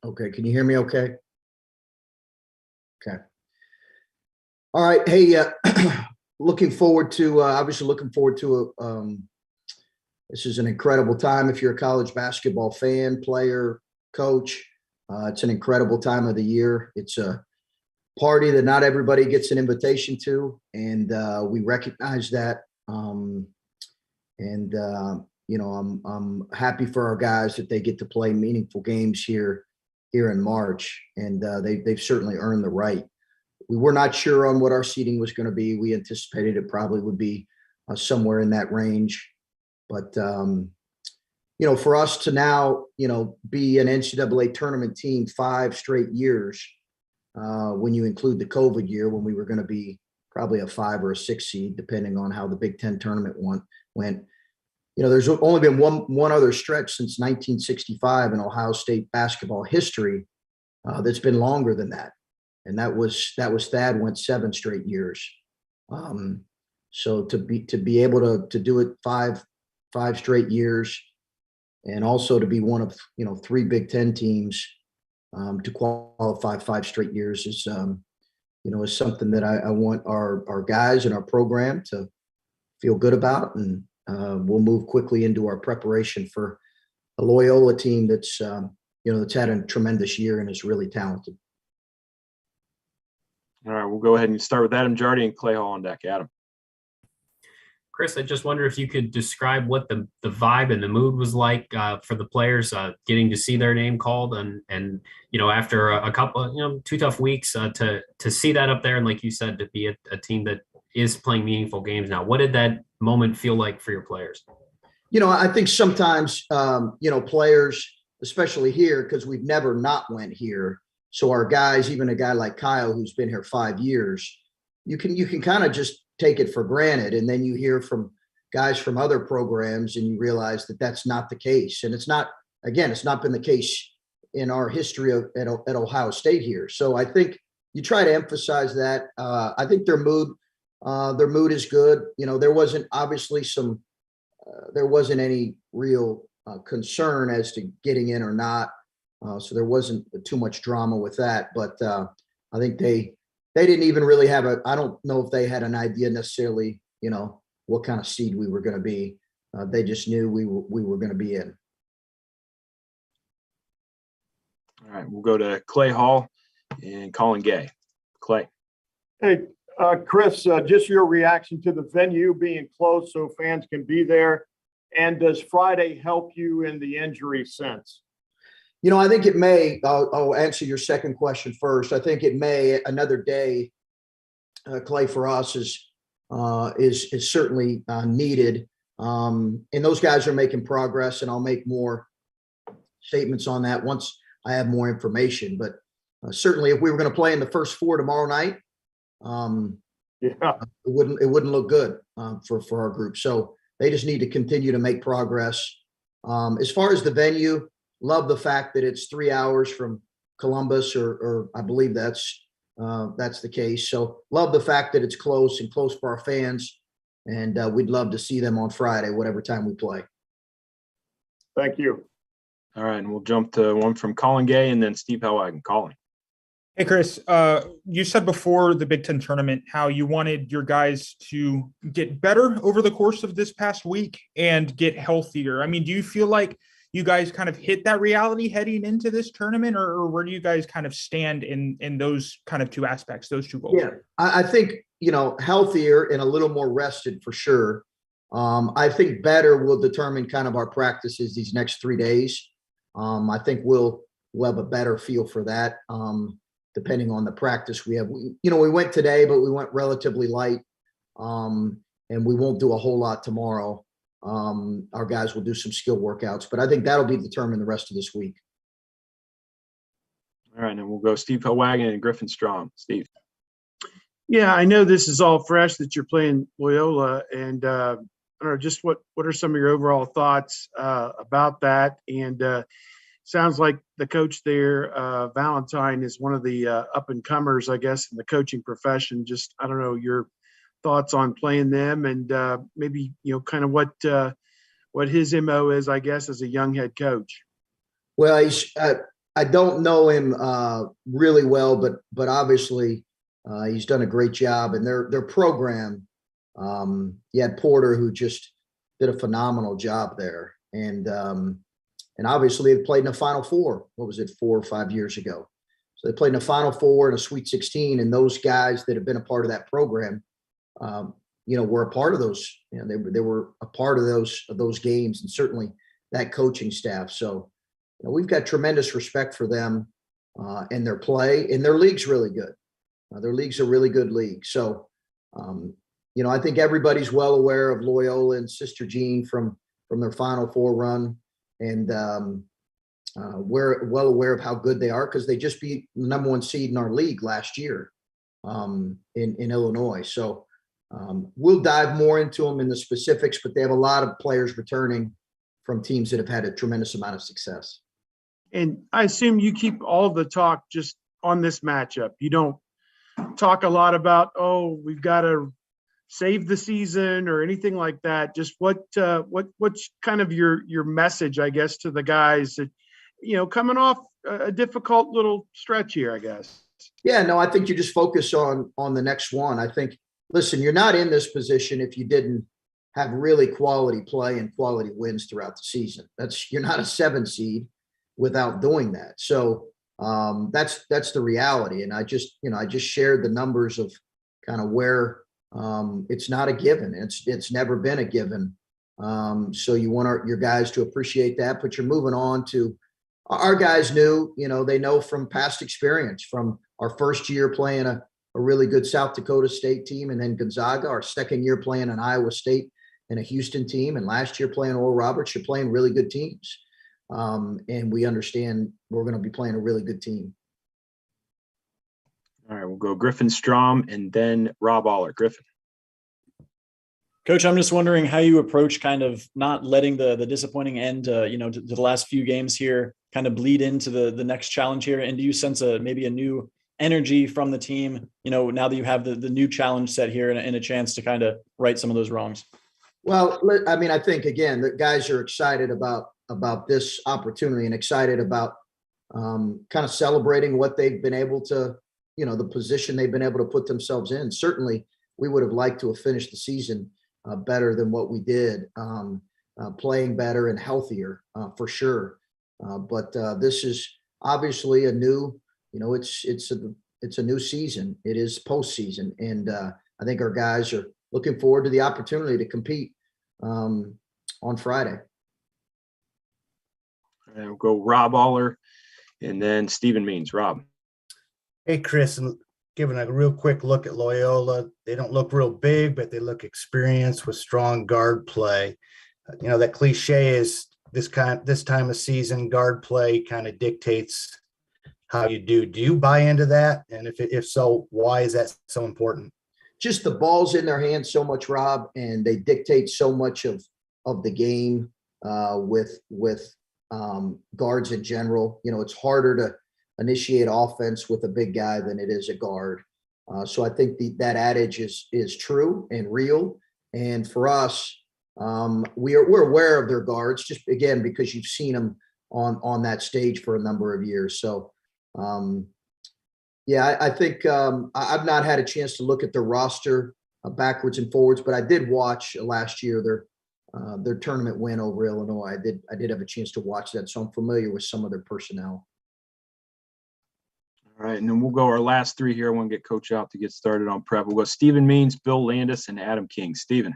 Okay, can you hear me okay? Okay. All right. Hey, looking forward to obviously looking forward to this is an incredible time if you're a college basketball fan, player, coach. It's an incredible time of the year. It's a party that not everybody gets an invitation to, and we recognize that. And I'm happy for our guys that they get to play meaningful games here in March, and they've certainly earned the right. We were not sure on what our seating was going to be. We anticipated it probably would be somewhere in that range, but for us to now be an NCAA tournament team 5 straight years, when you include the COVID year when we were going to be probably a 5 or a 6 seed, depending on how the Big Ten tournament went. There's only been one other stretch since 1965 in Ohio State basketball history that's been longer than that, and that was Thad went 7 straight years. So to be able to do it five straight years, and also to be one of 3 Big Ten teams to qualify 5 straight years is something that I want our guys and our program to feel good about, and we'll move quickly into our preparation for a Loyola team that's that's had a tremendous year and is really talented. All right, we'll go ahead and start with Adam Jardy and Clay Hall on deck. Adam. Chris, I just wonder if you could describe what the vibe and the mood was like for the players getting to see their name called, and after a couple 2 tough weeks to see that up there, and like you said, to be a team that is playing meaningful games now. What did that moment feel like for your players? I think sometimes players, especially here, because we've never not went here. So our guys, even a guy like Kyle, who's been here 5 years, you can kind of just take it for granted. And then you hear from guys from other programs and you realize that that's not the case. And it's not been the case in our history at Ohio State here. So I think you try to emphasize that. I think their mood is good. There wasn't obviously there wasn't any real concern as to getting in or not. So there wasn't too much drama with that, but I think they didn't even really have I don't know if they had an idea necessarily, what kind of seed we were going to be. They just knew we were going to be in. All right, we'll go to Clay Hall and Colin Gay. Clay. Hey, Chris, just your reaction to the venue being closed so fans can be there. And does Friday help you in the injury sense? I think it may. I'll answer your second question first. I think it may. Another day, Clay, for us is certainly needed. And those guys are making progress, and I'll make more statements on that once I have more information. But certainly, if we were going to play in the first 4 tomorrow night, it wouldn't look good for our group. So they just need to continue to make progress. As far as the venue, love the fact that it's 3 hours from Columbus, or I believe that's the case. So love the fact that it's close for our fans, and we'd love to see them on Friday, whatever time we play. Thank you. All right, and we'll jump to one from Colin Gay and then Steve Hellwagen. Colin. Hey, Chris, you said before the Big Ten tournament how you wanted your guys to get better over the course of this past week and get healthier. I mean, do you feel like you guys kind of hit that reality heading into this tournament, or where do you guys kind of stand in those kind of 2 aspects, those 2 goals? Yeah, I think, healthier and a little more rested for sure. I think better will determine kind of our practices these next 3 days. I think we'll have a better feel for that. Depending on the practice we have. We went today, but we went relatively light, and we won't do a whole lot tomorrow. Our guys will do some skill workouts, but I think that'll be determined the rest of this week. All right, and we'll go Steve Hellwagen and Griffin Strom. Steve. Yeah, I know this is all fresh that you're playing Loyola, and I don't know, just what are some of your overall thoughts about that? And sounds like the coach there, Valentine, is one of the up-and-comers, I guess, in the coaching profession. Just, I don't know, your thoughts on playing them, and maybe, kind of what his MO is, I guess, as a young head coach. Well, he's I don't know him really well, but obviously he's done a great job. And their program, you had Porter, who just did a phenomenal job there. And obviously they played in the Final Four. What was it, 4 or 5 years ago? So they played in the Final Four and a Sweet 16. And those guys that have been a part of that program, were a part of those. They were a part of those games, and certainly that coaching staff. So we've got tremendous respect for them and their play, and their league's really good. Their league's a really good league. So, I think everybody's well aware of Loyola and Sister Jean from their Final Four run, and we're well aware of how good they are because they just beat the number 1 seed in our league last year in Illinois. So we'll dive more into them in the specifics, but they have a lot of players returning from teams that have had a tremendous amount of success. And I assume you keep all of the talk just on this matchup. You don't talk a lot about, we've got to save the season or anything like that. Just what's kind of your message, I guess, to the guys that, coming off a difficult little stretch here, I guess. Yeah, no, I think you just focus on the next one. I think, listen, you're not in this position if you didn't have really quality play and quality wins throughout the season. You're not a 7 seed without doing that. So that's the reality. And I just shared the numbers of kind of where it's not a given. It's never been a given. So you want your guys to appreciate that, but you're moving on to our guys they know from past experience, from our first year playing a really good South Dakota State team, and then Gonzaga, our second year playing an Iowa State and a Houston team, and last year playing Oral Roberts. You're playing really good teams. And we understand we're going to be playing a really good team. All right, we'll go Griffin Strom and then Rob Aller. Griffin. Coach, I'm just wondering how you approach kind of not letting the disappointing end, to the last few games here kind of bleed into the next challenge here. And do you sense maybe a new energy from the team, now that you have the new challenge set here and a chance to kind of right some of those wrongs? Well, I mean, I think, again, the guys are excited about this opportunity and excited about kind of celebrating what they've been able to, the position they've been able to put themselves in. Certainly, we would have liked to have finished the season better than what we did, playing better and healthier for sure. But this is obviously a new, it's a new season. It is postseason, and I think our guys are looking forward to the opportunity to compete on Friday. And we'll go Rob Aller and then Stephen Means. Rob. Hey, Chris, and giving a real quick look at Loyola. They don't look real big, but they look experienced with strong guard play. That cliche is this time of season, guard play kind of dictates how you do. Do you buy into that? And if so, why is that so important? Just the ball's in their hands so much, Rob, and they dictate so much of the game with guards in general. It's harder to initiate offense with a big guy than it is a guard. So I think that adage is true and real. And for us, we're aware of their guards, just again because you've seen them on that stage for a number of years. So I think I've not had a chance to look at their roster backwards and forwards, but I did watch last year their tournament win over Illinois. I did have a chance to watch that, so I'm familiar with some of their personnel. All right, and then we'll go our last 3 here. I want to get Coach out to get started on prep. We'll go Stephen Means, Bill Landis, and Adam King. Stephen.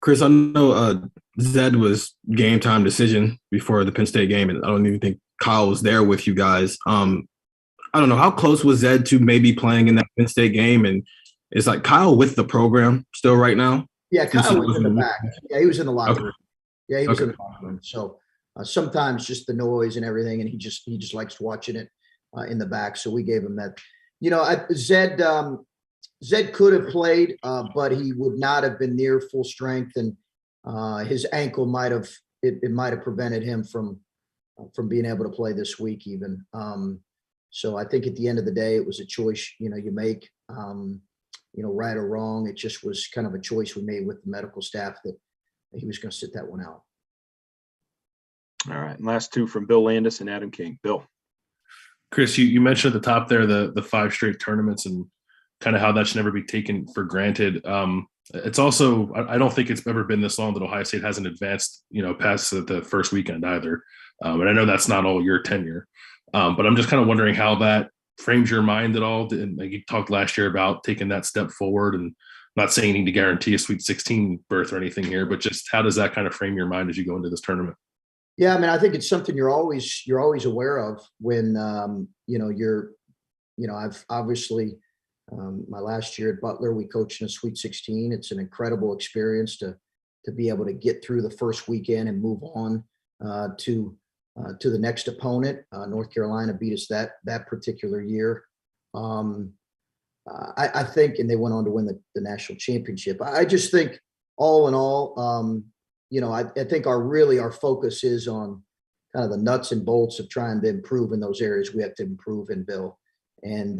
Chris, I know Zed was game time decision before the Penn State game, and I don't even think Kyle was there with you guys. I don't know, how close was Zed to maybe playing in that Penn State game? And is Kyle with the program still right now? Yeah, Kyle was in the back. Yeah, he was in the locker room. Yeah, he was Okay. in the locker room. So sometimes just the noise and everything, and he just likes watching it in the back. So we gave him that. Zed could have played, but he would not have been near full strength, and his ankle might have prevented him from being able to play this week even. So I think at the end of the day, it was a choice you make. Right or wrong. It just was kind of a choice we made with the medical staff that he was going to sit that one out. All right. And last two from Bill Landis and Adam King. Bill. Chris, you mentioned at the top there the 5 straight tournaments and kind of how that should never be taken for granted. It's also, I don't think it's ever been this long that Ohio State hasn't advanced, past the first weekend either. And I know that's not all your tenure, but I'm just kind of wondering how that frames your mind at all. And like you talked last year about taking that step forward, and not saying you need to guarantee a Sweet 16 berth or anything here, but just how does that kind of frame your mind as you go into this tournament? Yeah, I mean, I think it's something you're always aware of when I've obviously my last year at Butler, we coached in a Sweet 16. It's an incredible experience to be able to get through the first weekend and move on to the next opponent. North Carolina beat us that particular year. I think, and they went on to win the national championship. I just think all in all, I think our focus is on kind of the nuts and bolts of trying to improve in those areas we have to improve in, Bill, and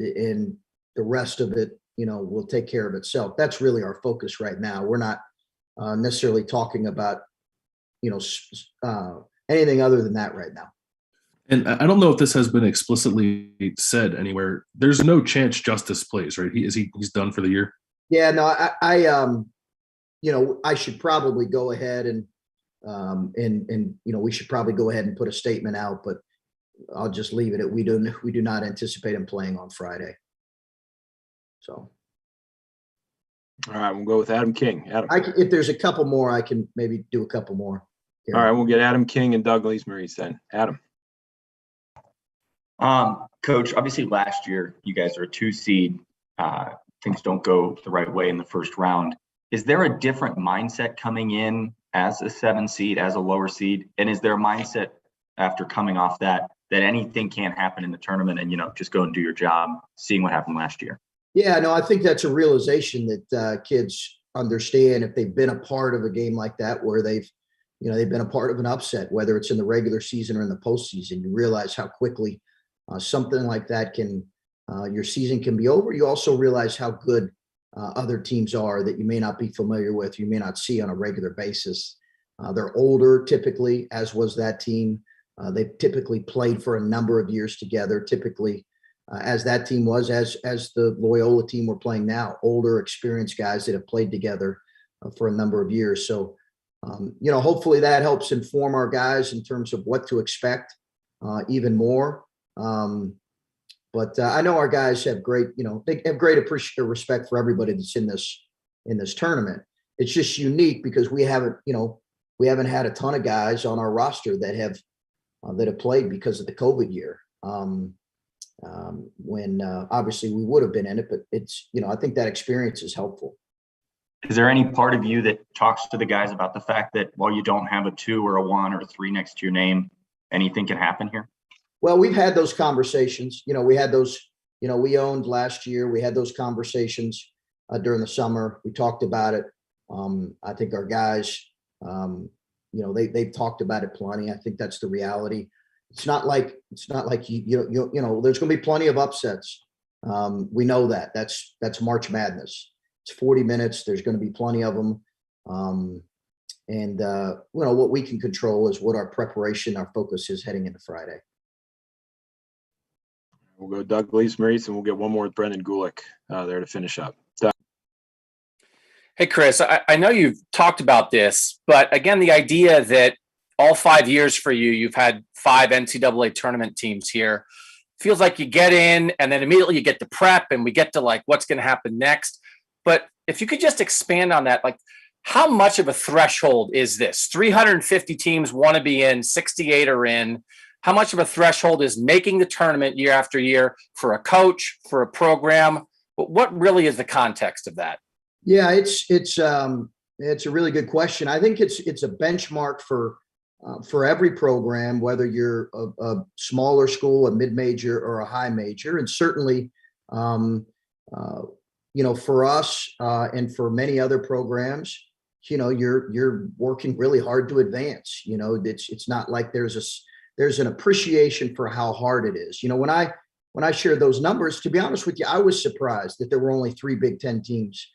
the rest of it, will take care of itself. That's really our focus right now. We're not necessarily talking about, anything other than that right now. And I don't know if this has been explicitly said anywhere. There's no chance Justice plays, right? He's done for the year. Yeah, no, I should probably go ahead and we should probably go ahead and put a statement out, but I'll just leave it at we do not anticipate him playing on Friday. So. All right, we'll go with Adam King. Adam. If there's a couple more, I can maybe do a couple more. All right, we'll get Adam King and Doug Lees-Maurice then. Adam. Coach, obviously last year you guys are a 2 seed. Things don't go the right way in the first round. Is there a different mindset coming in as a 7 seed, as a lower seed? And is there a mindset after coming off that anything can happen in the tournament and, just go and do your job, seeing what happened last year? Yeah, no, I think that's a realization that kids understand if they've been a part of a game like that, where they've been a part of an upset, whether it's in the regular season or in the postseason. You realize how quickly something like that your season can be over. You also realize how good other teams are that you may not be familiar with, you may not see on a regular basis. They're older typically, as was that team. They've typically played for a number of years together, typically as that team was, as the Loyola team we're playing now, older, experienced guys that have played together for a number of years. So, hopefully that helps inform our guys in terms of what to expect even more. But I know our guys have great, they have great respect for everybody that's in this tournament. It's just unique because we haven't had a ton of guys on our roster that have played because of the COVID year. When obviously we would have been in it, but it's, I think that experience is helpful. Is there any part of you that talks to the guys about the fact that while you don't have a 2 or a 1 or a 3 next to your name, anything can happen here? Well, we've had those conversations. We had those, we owned last year. We had those conversations during the summer. We talked about it. I think our guys, they've talked about it plenty. I think that's the reality. It's not like there's going to be plenty of upsets. We know that. That's March Madness. It's 40 minutes. There's going to be plenty of them. What we can control is what our preparation, our focus is heading into Friday. We'll go Doug Lees-Maurice, and we'll get one more with Brendan Gulick there to finish up. Doug. Hey, Chris, I know you've talked about this, but again, the idea that all 5 years for you've had 5 NCAA tournament teams here. Feels like you get in and then immediately you get the prep and we get to like what's going to happen next. But if you could just expand on that, like how much of a threshold is this? 350 teams want to be in, 68 are in. How much of a threshold is making the tournament year after year for a coach, for a program? But what really is the context of that? Yeah, it's a really good question. I think it's a benchmark for every program, whether you're a smaller school, a mid-major, or a high major. And certainly, for us and for many other programs, you're working really hard to advance. It's not like there's an appreciation for how hard it is. When I shared those numbers, to be honest with you, I was surprised that there were only 3 Big Ten teams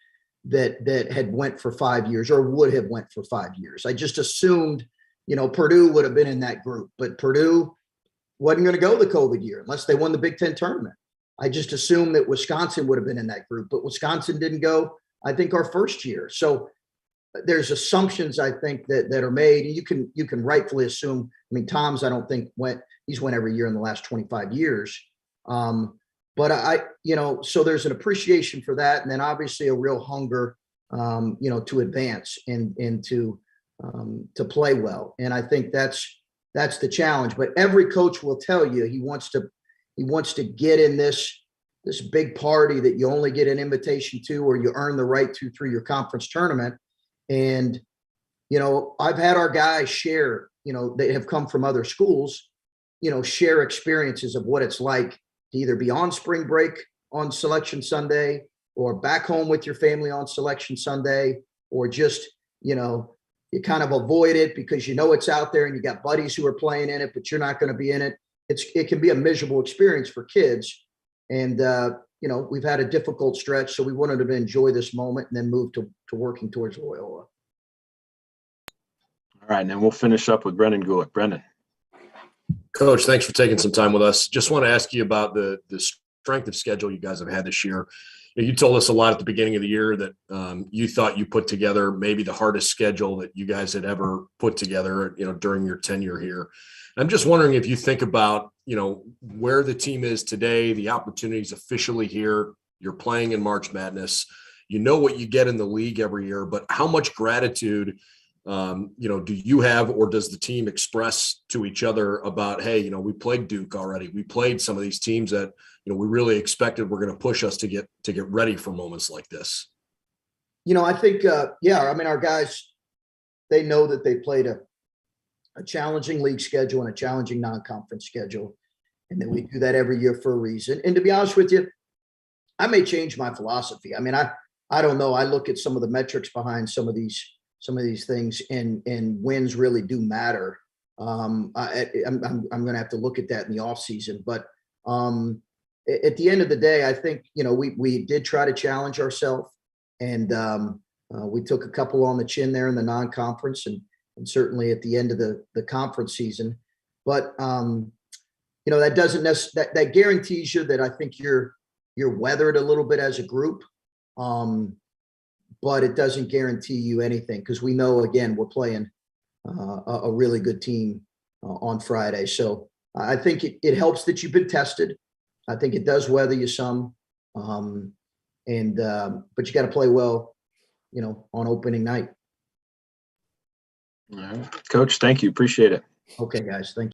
that had went for 5 years or would have went for 5 years. I just assumed, Purdue would have been in that group, but Purdue wasn't going to go the COVID year unless they won the Big Ten tournament. I just assumed that Wisconsin would have been in that group, but Wisconsin didn't go, I think, our first year. So there's assumptions, I think, that are made. And you can rightfully assume, I mean, Tom's, I don't think he's went every year in the last 25 years. But so there's an appreciation for that. And then obviously a real hunger, to advance and to play well. And I think that's the challenge. But every coach will tell you he wants to get in this big party that you only get an invitation to, or you earn the right to through your conference tournament. And, I've had our guys share, they have come from other schools, share experiences of what it's like to either be on spring break on Selection Sunday, or back home with your family on Selection Sunday, or just, you kind of avoid it because it's out there and you got buddies who are playing in it, but you're not going to be in it. It can be a miserable experience for kids. And, we've had a difficult stretch, so we wanted to enjoy this moment and then move to working towards Loyola. All right, and then we'll finish up with Brendan Gulick. Brendan. Coach, thanks for taking some time with us. Just want to ask you about the strength of schedule you guys have had this year. You told us a lot at the beginning of the year that you thought you put together maybe the hardest schedule that you guys had ever put together, during your tenure here. I'm just wondering if you think about, where the team is today, the opportunities officially here, you're playing in March Madness, what you get in the league every year, but how much gratitude, do you have, or does the team express to each other about, hey, we played Duke already. We played some of these teams that, we really expected were going to push us to get ready for moments like this. I think, our guys, they know that they played a challenging league schedule and a challenging non-conference schedule. And then we do that every year for a reason. And to be honest with you, I may change my philosophy. I mean, I don't know. I look at some of the metrics behind some of these things, and wins really do matter. I'm going to have to look at that in the off season, but at the end of the day, I think, we did try to challenge ourselves, and we took a couple on the chin there in the non-conference and certainly at the end of the conference season. But, that doesn't that guarantees you that I think you're weathered a little bit as a group. But it doesn't guarantee you anything, because we know, again, we're playing a really good team on Friday. So I think it helps that you've been tested. I think it does weather you some, but you got to play well, on opening night. All right. Coach, thank you. Appreciate it. Okay, guys. Thank you.